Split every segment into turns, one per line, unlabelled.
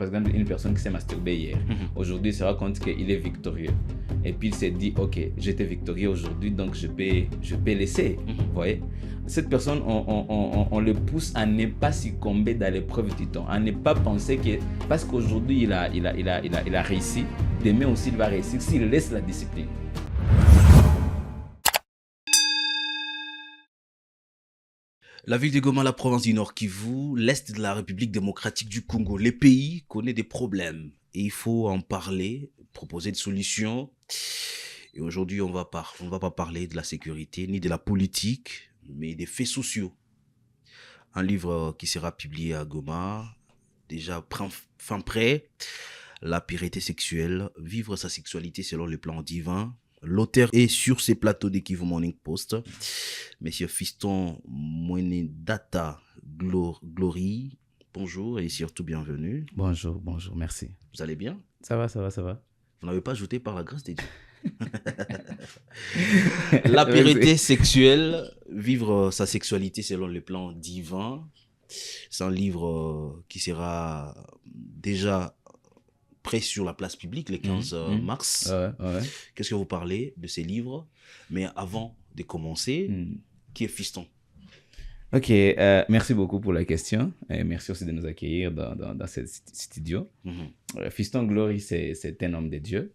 par exemple, une personne qui s'est masturbée hier, aujourd'hui, il se rend compte qu'il est victorieux. Et puis, il s'est dit, ok, j'étais victorieux aujourd'hui, donc je peux laisser. Vous voyez? Cette personne, on le pousse à ne pas succomber dans l'épreuve du temps, à ne pas penser que parce qu'aujourd'hui, il a réussi, demain aussi, il va réussir s'il laisse la discipline.
La ville de Goma, la province du Nord Kivu, l'Est de la République démocratique du Congo, les pays connaissent des problèmes et il faut en parler, proposer des solutions. Et aujourd'hui, on va pas parler de la sécurité ni de la politique, mais des faits sociaux. Un livre qui sera publié à Goma, déjà fin prêt, La pureté sexuelle, vivre sa sexualité selon le plan divin. L'auteur est sur ces plateaux de Kivu Morning Post. Monsieur Fiston Mwenedata Glory, bonjour et surtout bienvenue.
Bonjour, merci.
Vous allez bien?
Ça va.
Vous n'avez pas ajouté par la grâce de Dieu. La pureté sexuelle, vivre sa sexualité selon le plan divin. C'est un livre qui sera déjà prêt sur la place publique le 15 mars.
Ouais.
Qu'est-ce que vous parlez de ces livres? Mais avant de commencer, qui est Fiston?
Ok, merci beaucoup pour la question et merci aussi de nous accueillir dans ce studio. Fiston Glory, c'est un homme de Dieu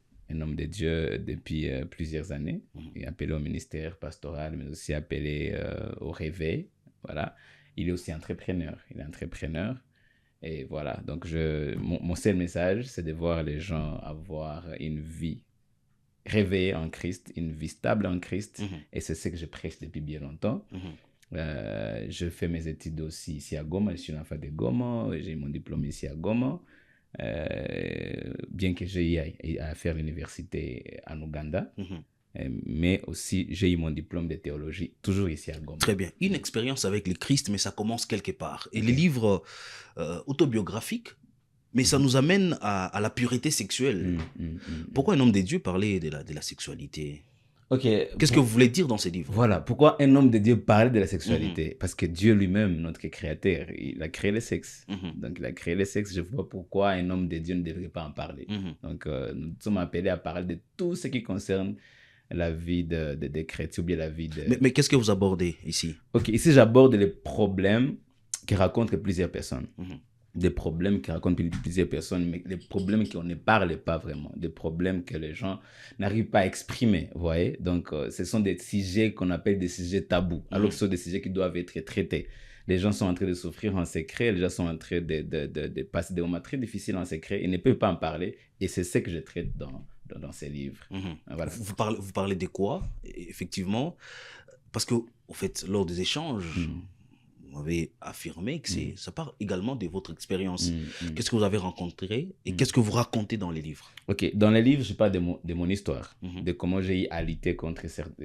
depuis plusieurs années. Il est appelé au ministère pastoral, mais aussi appelé au réveil. Voilà. Il est aussi entrepreneur. Et voilà, donc mon seul message, c'est de voir les gens avoir une vie réveillée en Christ, une vie stable en Christ. Et c'est ce que je prêche depuis bien longtemps. Je fais mes études aussi ici à Goma. Je suis un enfant de Goma. J'ai mon diplôme ici à Goma. Bien que j'ai eu à faire l'université en Ouganda. Mais aussi, j'ai eu mon diplôme de théologie, toujours ici à Goma.
Très bien. Une expérience avec le Christ, mais ça commence quelque part. Et les livres autobiographiques, mais ça nous amène à la pureté sexuelle. Pourquoi un homme de Dieu parlait de la sexualité? Qu'est-ce que vous voulez dire dans ces livres?
Voilà, pourquoi un homme de Dieu parlait de la sexualité? Parce que Dieu lui-même, notre créateur, il a créé le sexe. Donc, il a créé le sexe. Je ne vois pas pourquoi un homme de Dieu ne devrait pas en parler. Donc, nous sommes appelés à parler de tout ce qui concerne la vie des chrétiens ou bien la vie de...
Mais qu'est-ce que vous abordez ici?
Ok, ici j'aborde les problèmes que rencontrent plusieurs personnes. Des problèmes qui rencontrent plusieurs personnes, mais des problèmes qu'on ne parle pas vraiment. Des problèmes que les gens n'arrivent pas à exprimer, vous voyez? Donc, ce sont des sujets qu'on appelle des sujets tabous, alors que ce sont des sujets qui doivent être traités. Les gens sont en train de souffrir en secret, les gens sont en train de passer des moments très difficiles en secret, ils ne peuvent pas en parler, et c'est ce que je traite dans ces livres. Voilà.
Vous parlez de quoi, effectivement? Parce que, en fait, lors des échanges, vous m'avez affirmé que ça part également de votre expérience. Qu'est-ce que vous avez rencontré et qu'est-ce que vous racontez dans les livres?
Ok, dans les livres, je parle de mon histoire, de comment j'ai eu à lutter contre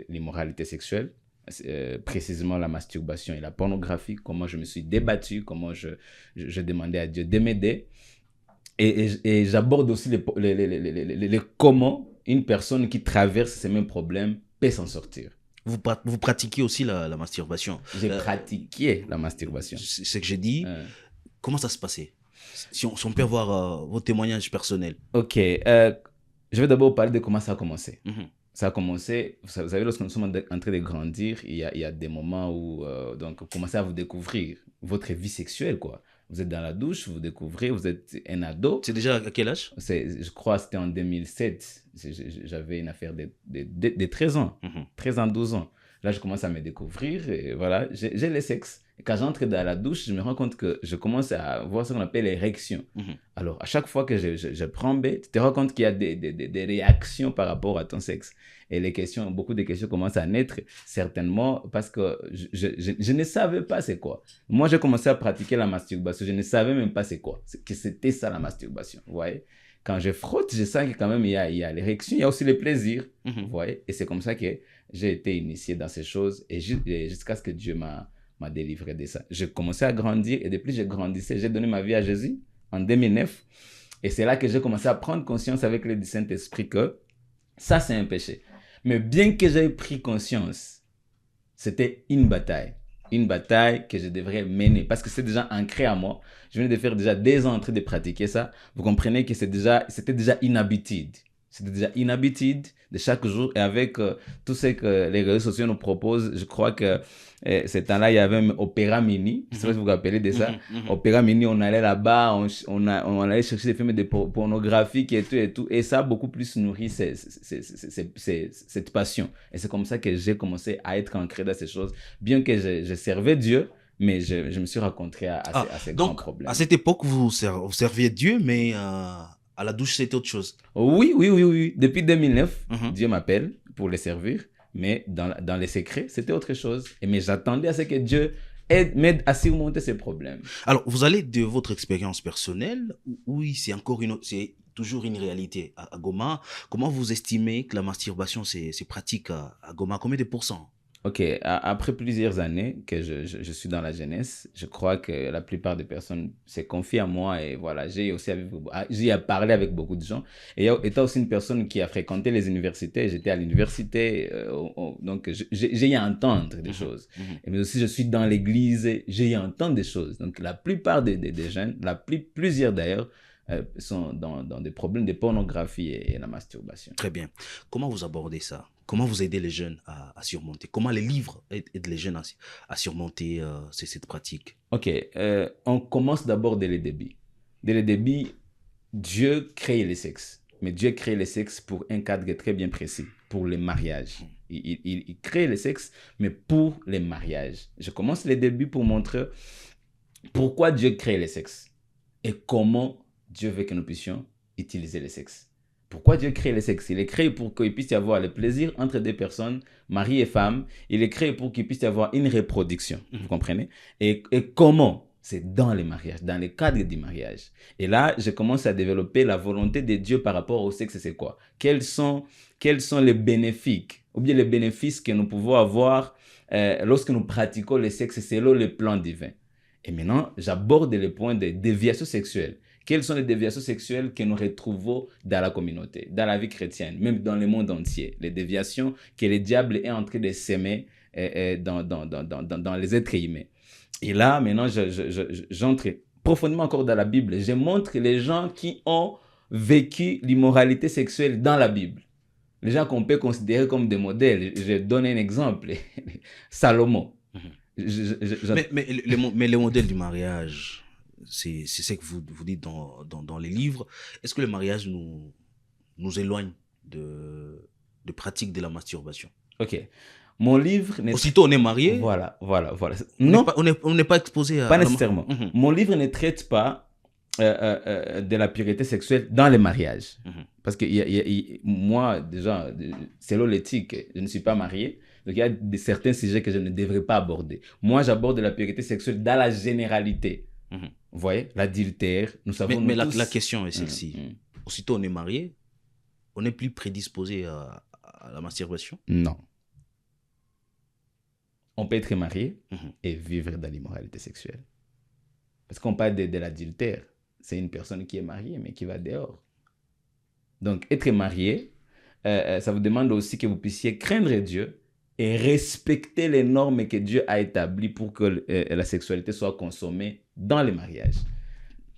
l'immoralité sexuelle, précisément la masturbation et la pornographie, comment je me suis débattu, comment je demandais à Dieu de m'aider. Et j'aborde aussi les comment une personne qui traverse ces mêmes problèmes peut s'en sortir.
Vous pratiquez aussi la masturbation?
J'ai pratiqué la masturbation.
C'est que j'ai dit. Comment ça se passait? Si on peut avoir vos témoignages personnels.
Ok. Je vais d'abord parler de comment ça a commencé. Ça a commencé, vous savez, lorsque nous sommes en train de grandir, il y a des moments où donc, vous commencez à vous découvrir votre vie sexuelle, quoi. Vous êtes dans la douche, vous découvrez, vous êtes un ado.
C'est déjà à quel âge?
Je crois que c'était en 2007. J'avais une affaire de 13 ans, 13 ans, 12 ans. Là, je commence à me découvrir et voilà, j'ai le sexe. Et quand j'entre dans la douche, je me rends compte que je commence à voir ce qu'on appelle l'érection. Alors, à chaque fois que je prends bain, tu te rends compte qu'il y a des réactions par rapport à ton sexe. Et beaucoup de questions commencent à naître, certainement, parce que je ne savais pas c'est quoi. Moi, j'ai commencé à pratiquer la masturbation, je ne savais même pas c'est quoi, que c'était ça la masturbation, vous voyez. Quand je frotte, je sens que quand même il y a l'érection, il y a aussi le plaisir, vous voyez. Et c'est comme ça que j'ai été initié dans ces choses et jusqu'à ce que Dieu m'a délivré de ça. J'ai commencé à grandir et depuis que je grandissais, j'ai donné ma vie à Jésus en 2009. Et c'est là que j'ai commencé à prendre conscience avec le Saint-Esprit que ça, c'est un péché. Mais bien que j'aie pris conscience, c'était une bataille. une bataille que je devrais mener parce que c'est déjà ancré à moi. Je venais de faire déjà des ans en train de pratiquer ça. Vous comprenez que c'était déjà une habitude. C'était déjà une habitude de chaque jour. Et avec tout ce que les réseaux sociaux nous proposent, je crois que ces temps-là, il y avait un Opéra Mini. Je ne sais pas si vous vous rappelez de ça. Opéra Mini, on allait là-bas, on allait chercher des films de pornographiques et tout et tout. Et ça a beaucoup plus nourri cette passion. Et c'est comme ça que j'ai commencé à être ancré dans ces choses. Bien que je servais Dieu, mais je me suis rencontré à ces grands problèmes.
À cette époque, vous serviez Dieu, mais à la douche, c'était autre chose.
Oui. Depuis 2009, Dieu m'appelle pour les servir, mais dans les secrets, c'était autre chose. Mais j'attendais à ce que Dieu m'aide à surmonter ces problèmes.
Alors, vous allez de votre expérience personnelle, oui, c'est toujours une réalité à Goma. Comment vous estimez que la masturbation, c'est pratique à Goma? Combien de pourcents?
Ok, après plusieurs années que je suis dans la jeunesse, je crois que la plupart des personnes se confient à moi et voilà, j'ai parlé avec beaucoup de gens. Et étant aussi une personne qui a fréquenté les universités, j'étais à l'université, donc j'ai à entendre des choses. Mais aussi, je suis dans l'église, j'ai à entendre des choses. Donc, la plupart des jeunes, plusieurs d'ailleurs, sont dans des problèmes de pornographie et la masturbation.
Très bien. Comment vous abordez ça? Comment vous aidez les jeunes à surmonter? Comment les livres aident les jeunes à surmonter cette pratique?
Ok, on commence d'abord dès le début. Dès le début, Dieu crée le sexe. Mais Dieu crée le sexe pour un cadre très bien précis, pour les mariages. Il crée le sexe, mais pour les mariages. Je commence le début pour montrer pourquoi Dieu crée le sexe et comment Dieu veut que nous puissions utiliser le sexe. Pourquoi Dieu crée le sexe? Il est créé pour qu'il puisse y avoir le plaisir entre deux personnes, mari et femme. Il est créé pour qu'il puisse y avoir une reproduction. Vous comprenez? Et comment? C'est dans les mariages, dans le cadre du mariage. Et là, je commence à développer la volonté de Dieu par rapport au sexe. C'est quoi? Quels sont les bénéfices, ou bien les bénéfices que nous pouvons avoir lorsque nous pratiquons le sexe selon le plan divin? Et maintenant, j'aborde le point des déviations sexuelles. Quelles sont les déviations sexuelles que nous retrouvons dans la communauté, dans la vie chrétienne, même dans le monde entier? Les déviations que le diable est en train de s'aimer dans les êtres humains. Et là, maintenant, j'entre profondément encore dans la Bible. Je montre les gens qui ont vécu l'immoralité sexuelle dans la Bible. Les gens qu'on peut considérer comme des modèles. Je donne un exemple. Salomon.
Mais le modèle du mariage, c'est ce que vous dites dans les livres. Est-ce que le mariage nous éloigne de pratique de la masturbation?
Ok. Mon livre...
Aussitôt on est marié.
Voilà.
Non. On n'est pas exposé à...
Pas nécessairement. Mon livre ne traite pas de la pureté sexuelle dans les mariages. Parce que moi, déjà, selon l'éthique, je ne suis pas marié. Donc, il y a certains sujets que je ne devrais pas aborder. Moi, j'aborde la pureté sexuelle dans la généralité. Vous voyez, l'adultère, nous savons...
Mais la question est celle-ci. Aussitôt on est marié, on n'est plus prédisposé à la masturbation?
Non. On peut être marié et vivre dans l'immoralité sexuelle. Parce qu'on parle de l'adultère. C'est une personne qui est mariée, mais qui va dehors. Donc, être marié, ça vous demande aussi que vous puissiez craindre Dieu et respecter les normes que Dieu a établies pour que la sexualité soit consommée dans les mariages.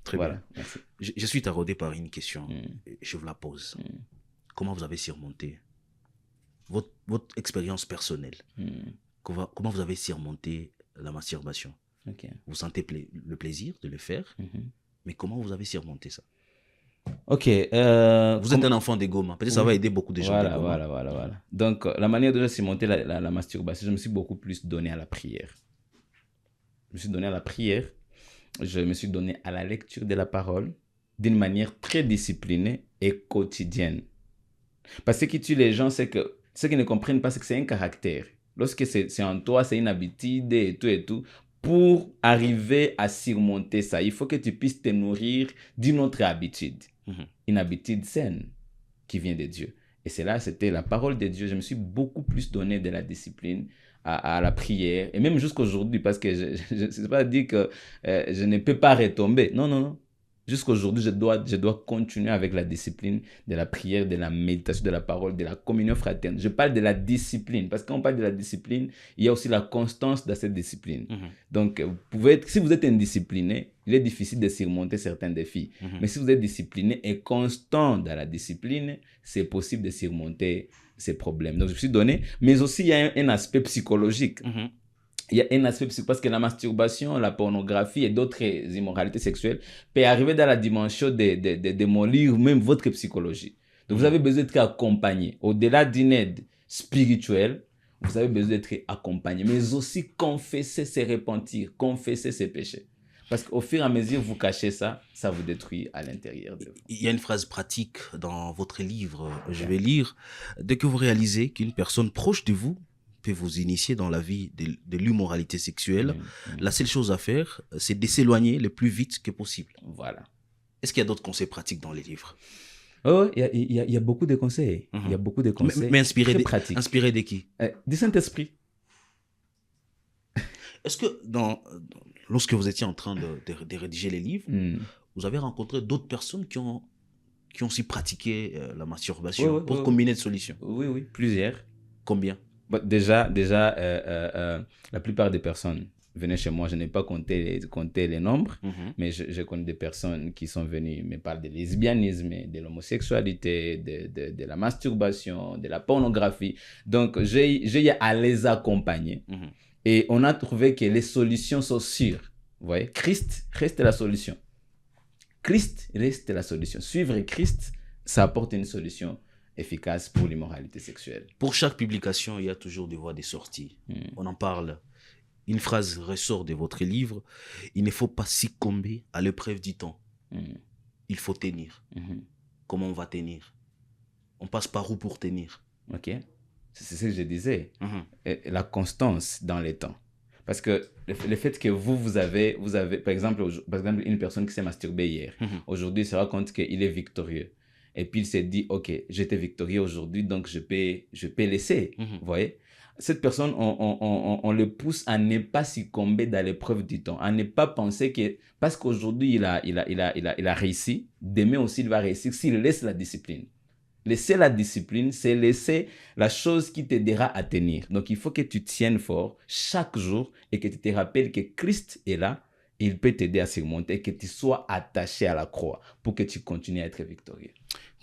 Très bien. Merci. Je suis taraudé par une question. Je vous la pose. Comment vous avez surmonté votre expérience personnelle? Comment vous avez surmonté la masturbation? Vous sentez le plaisir de le faire, mais comment vous avez surmonté ça?
Ok.
Vous êtes un enfant de Goma. Peut-être ça va aider beaucoup de gens de Goma.
Voilà. Donc, la manière dont j'ai surmonté la masturbation, je me suis beaucoup plus donné à la prière. Je me suis donné à la prière. Je me suis donné à la lecture de la parole d'une manière très disciplinée et quotidienne. Parce que ce qui tue les gens, c'est que ceux qui ne comprennent pas, c'est que c'est un caractère. Lorsque c'est en toi, c'est une habitude et tout. Pour arriver à surmonter ça, il faut que tu puisses te nourrir d'une autre habitude. Une habitude saine qui vient de Dieu. Et c'était la parole de Dieu. Je me suis beaucoup plus donné de la discipline à la prière. Et même jusqu'aujourd'hui, parce que je ne sais pas dire que je ne peux pas retomber. Non. Jusqu'à aujourd'hui, je dois continuer avec la discipline de la prière, de la méditation, de la parole, de la communion fraterne. Je parle de la discipline, parce que quand on parle de la discipline, il y a aussi la constance dans cette discipline. Donc, si vous êtes indiscipliné, il est difficile de surmonter certains défis. Mais si vous êtes discipliné et constant dans la discipline, c'est possible de surmonter ces problèmes. Donc, je me suis donné, mais aussi il y a un aspect psychologique. Il y a un aspect psychologique parce que la masturbation, la pornographie et d'autres immoralités sexuelles peuvent arriver dans la dimension de démolir même votre psychologie. Donc, vous avez besoin d'être accompagné. Au-delà d'une aide spirituelle, vous avez besoin d'être accompagné, mais aussi confesser ses repentirs, confesser ses péchés. Parce qu'au fur et à mesure vous cachez ça, ça vous détruit à l'intérieur de vous.
Il y a une phrase pratique dans votre livre, je vais lire. Dès que vous réalisez qu'une personne proche de vous peut vous initier dans la vie de l'immoralité sexuelle, la seule chose à faire, c'est de s'éloigner le plus vite que possible.
Voilà.
Est-ce qu'il y a d'autres conseils pratiques dans les livres?
Oh, il y a beaucoup de conseils. Il y a beaucoup de conseils.
Mais inspirés de qui?
Du Saint-Esprit.
Est-ce que lorsque vous étiez en train de rédiger les livres, vous avez rencontré d'autres personnes qui ont aussi pratiqué la masturbation pour combiner de solutions?
Oui, plusieurs.
Combien?
Déjà, la plupart des personnes venaient chez moi. Je n'ai pas compté les nombres, mais je connais des personnes qui sont venues me parler de lesbianisme, de l'homosexualité, de la masturbation, de la pornographie. Donc, j'ai à les accompagner. Et on a trouvé que les solutions sont sûres. Vous voyez, Christ reste la solution. Christ reste la solution. Suivre Christ, ça apporte une solution efficace pour l'immoralité sexuelle.
Pour chaque publication, il y a toujours des voies de sortie. On en parle. Une phrase ressort de votre livre. Il ne faut pas succomber à l'épreuve du temps. Il faut tenir. Comment on va tenir? On passe par où pour tenir?
Ok. C'est ce que je disais. La constance dans les temps. Parce que le fait que vous avez par exemple, une personne qui s'est masturbée hier, aujourd'hui, il se rend compte qu'il est victorieux. Et puis, il s'est dit, OK, j'étais victorieux aujourd'hui, donc je peux laisser. Vous voyez? Cette personne, on le pousse à ne pas succomber dans l'épreuve du temps, à ne pas penser que, parce qu'aujourd'hui, il a réussi, demain aussi, il va réussir s'il laisse la discipline. Laisser la discipline, c'est laisser la chose qui t'aidera à tenir. Donc, il faut que tu tiennes fort chaque jour et que tu te rappelles que Christ est là. Il peut t'aider à surmonter, que tu sois attaché à la croix pour que tu continues à être victorieux.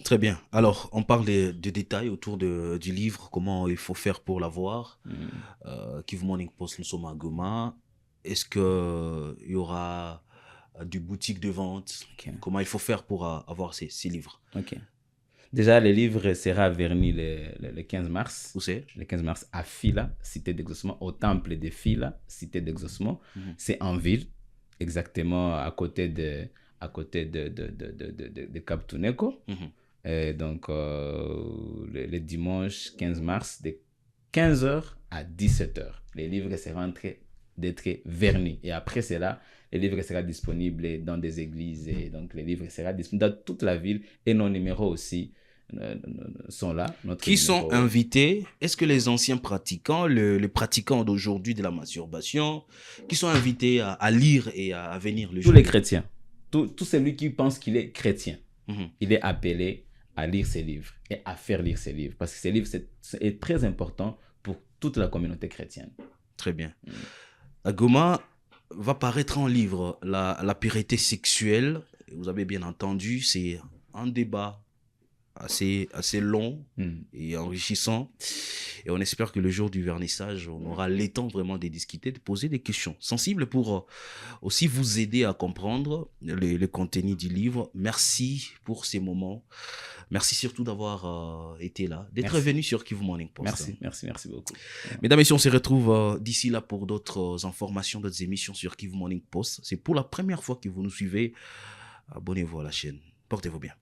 Très bien. Alors, on parle de détails autour du livre, comment il faut faire pour l'avoir. Kivu Morning Post, nous sommes à Goma. Est-ce qu'il y aura du boutique de vente? Comment il faut faire pour avoir ces livres?
Déjà, le livre sera verni le 15 mars.
Où c'est?
Le 15 mars à Fila, cité d'exaucement, au temple de Fila, cité d'exaucement. C'est en ville, exactement à côté de Cap Tuneko. Donc, le dimanche 15 mars, de 15h à 17h, les livres seront en train d'être vernis. Et après cela, les livres seront disponibles dans des églises. Et donc, les livres seront disponibles dans toute la ville. Et nos numéros aussi sont là.
Qui sont invités? Est-ce que les anciens pratiquants, les pratiquants d'aujourd'hui de la masturbation, qui sont invités à lire et à venir le jour?
Tous les chrétiens. Tout celui qui pense qu'il est chrétien, il est appelé à lire ces livres et à faire lire ces livres. Parce que ces livres, c'est très important pour toute la communauté chrétienne.
Très bien. À Goma va paraître un livre, la pureté sexuelle. Vous avez bien entendu, c'est un débat assez long et enrichissant. Et on espère que le jour du vernissage, on aura le temps vraiment de discuter, de poser des questions sensibles pour aussi vous aider à comprendre le contenu du livre. Merci pour ces moments. Merci surtout d'avoir été là, d'être venu sur Kivu Morning Post.
Merci beaucoup.
Mesdames et messieurs, on se retrouve d'ici là pour d'autres informations, d'autres émissions sur Kivu Morning Post. C'est pour la première fois que vous nous suivez. Abonnez-vous à la chaîne. Portez-vous bien.